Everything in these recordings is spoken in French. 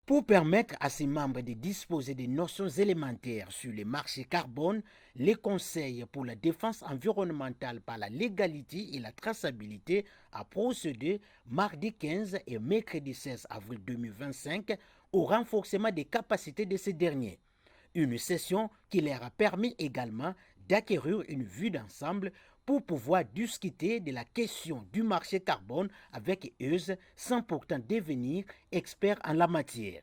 Pour permettre à ses membres de disposer des notions élémentaires sur les marchés carbone, les conseils pour la défense environnementale par la légalité et la traçabilité a procédé mardi 15 et mercredi 16 avril 2025 au renforcement des capacités de ces derniers. Une session qui leur a permis également d'acquérir une vue d'ensemble pour pouvoir discuter de la question du marché carbone avec eux sans pourtant devenir experts en la matière.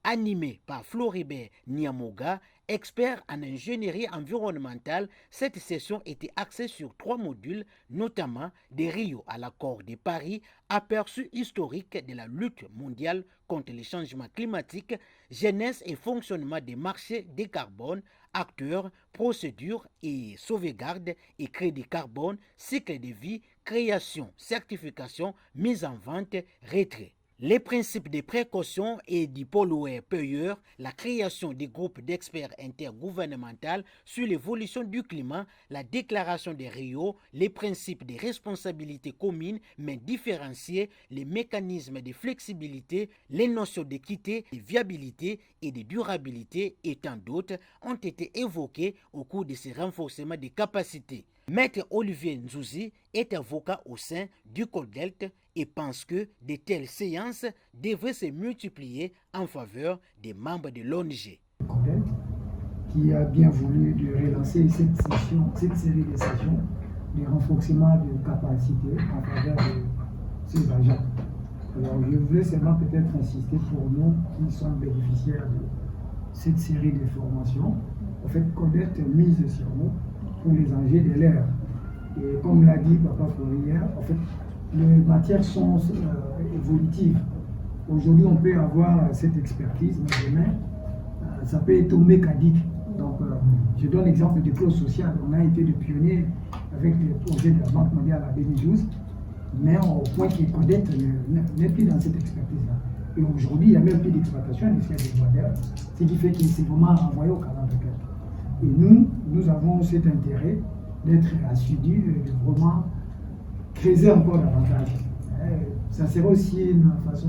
Animé par Floribert Niamoga, expert en ingénierie environnementale, cette session était axée sur 3 modules, notamment de Rio à l'accord de Paris, aperçu historique de la lutte mondiale contre les changements climatiques, genèse et fonctionnement des marchés de carbone, acteurs, procédures et sauvegarde et crédit carbone, cycle de vie, création, certification, mise en vente, retrait. Les principes de précaution et du pollueur-payeur, la création des groupes d'experts intergouvernementaux sur l'évolution du climat, la déclaration de Rio, les principes de responsabilité commune mais différenciés, les mécanismes de flexibilité, les notions d'équité, de viabilité et de durabilité et tant d'autres ont été évoqués au cours de ces renforcements de capacités. Maître Olivier Nzouzi est avocat au sein du CODELT et pense que de telles séances devraient se multiplier en faveur des membres de l'ONG. Qui a bien voulu de relancer cette série de sessions de renforcement de capacité en faveur de ces agents. Alors je voulais seulement peut-être insister pour nous qui sommes bénéficiaires de cette série de formations. En fait, CODELT mise sur nous pour les enjeux de l'air. Et comme l'a dit Papa Flori hier, en fait, les matières sont évolutives. Aujourd'hui, on peut avoir cette expertise, mais demain, ça peut être mécanique. Donc, je donne l'exemple du clause sociale. On a été des pionniers avec le projet de la Banque mondiale en 2012, mais au point qu'il CODELT n'est plus dans cette expertise-là. Et aujourd'hui, il n'y a même plus d'exploitation industrielle des modèles, ce qui fait qu'il s'est vraiment renvoyé au calendrier. Et nous avons cet intérêt d'être assidus et de vraiment creuser encore davantage. Ça serait aussi une façon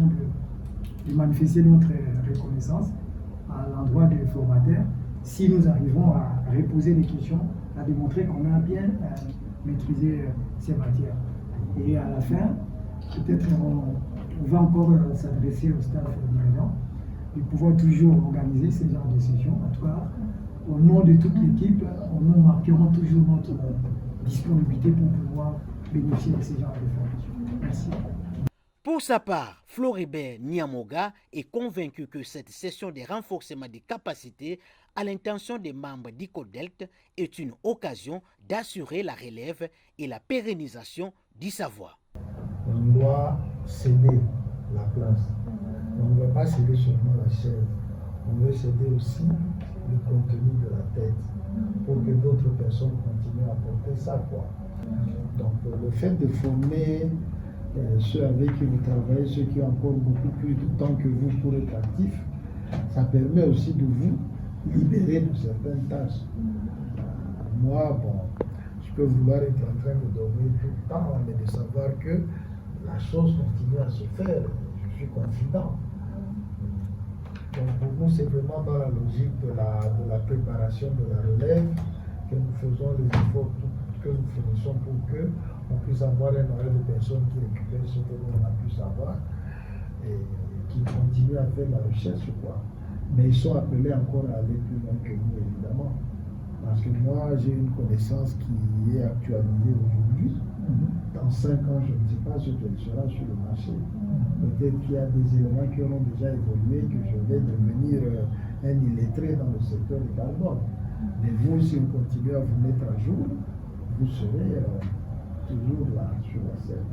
de manifester notre reconnaissance à l'endroit des formateurs si nous arrivons à reposer des questions, à démontrer qu'on a bien maîtrisé ces matières. Et à la fin, peut-être on va encore s'adresser au staff dirigeant et pouvoir toujours organiser ce genre de sessions. En tout cas, au nom de toute l'équipe, nous marquerons toujours notre disponibilité pour pouvoir bénéficier de ces genres de formations. Merci. Pour sa part, Floribert Niamoga est convaincu que cette session de renforcement des capacités à l'intention des membres d'ICODELT est une occasion d'assurer la relève et la pérennisation du savoir. On doit céder la place. On ne veut pas céder seulement la chaise. On veut céder aussi le contenu de la tête pour que d'autres personnes continuent à porter ça, quoi. Donc le fait de former ceux avec qui vous travaillez, ceux qui ont encore beaucoup plus de temps que vous pour être actifs, ça permet aussi de vous libérer de certaines tâches. Moi, je peux vouloir être en train de dormir tout le temps, mais de savoir que la chose continue à se faire, je suis confident. Donc pour nous, c'est vraiment dans la logique de la préparation de la relève que nous faisons les efforts que nous finissons pour que on puisse avoir un nombre de personnes qui récupèrent ce que l'on a pu savoir et qui continuent à faire la recherche, quoi. Mais ils sont appelés encore à aller plus loin que nous, évidemment. Parce que moi, j'ai une connaissance qui est actualisée aujourd'hui. Dans 5 ans, je ne sais pas ce qu'elle sera sur le marché. Peut-être qu'il y a des éléments qui auront déjà évolué, que je vais devenir un illettré dans le secteur du carbone. Mais vous, si vous continuez à vous mettre à jour, vous serez toujours là sur la scène.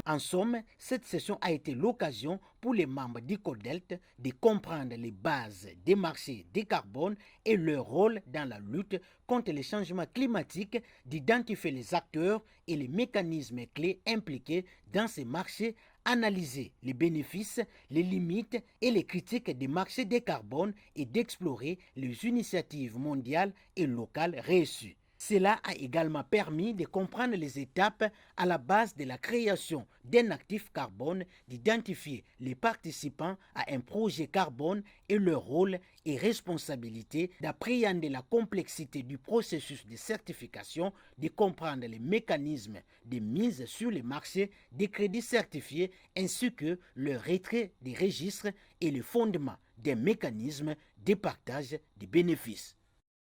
En somme, cette session a été l'occasion pour les membres d'ICODELT de comprendre les bases des marchés des carbone et leur rôle dans la lutte contre les changements climatiques, d'identifier les acteurs et les mécanismes clés impliqués dans ces marchés, analyser les bénéfices, les limites et les critiques des marchés des carbone et d'explorer les initiatives mondiales et locales reçues. Cela a également permis de comprendre les étapes à la base de la création d'un actif carbone, d'identifier les participants à un projet carbone et leur rôle et responsabilité, d'appréhender la complexité du processus de certification, de comprendre les mécanismes de mise sur le marché des crédits certifiés ainsi que le retrait des registres et le fondement des mécanismes de partage des bénéfices.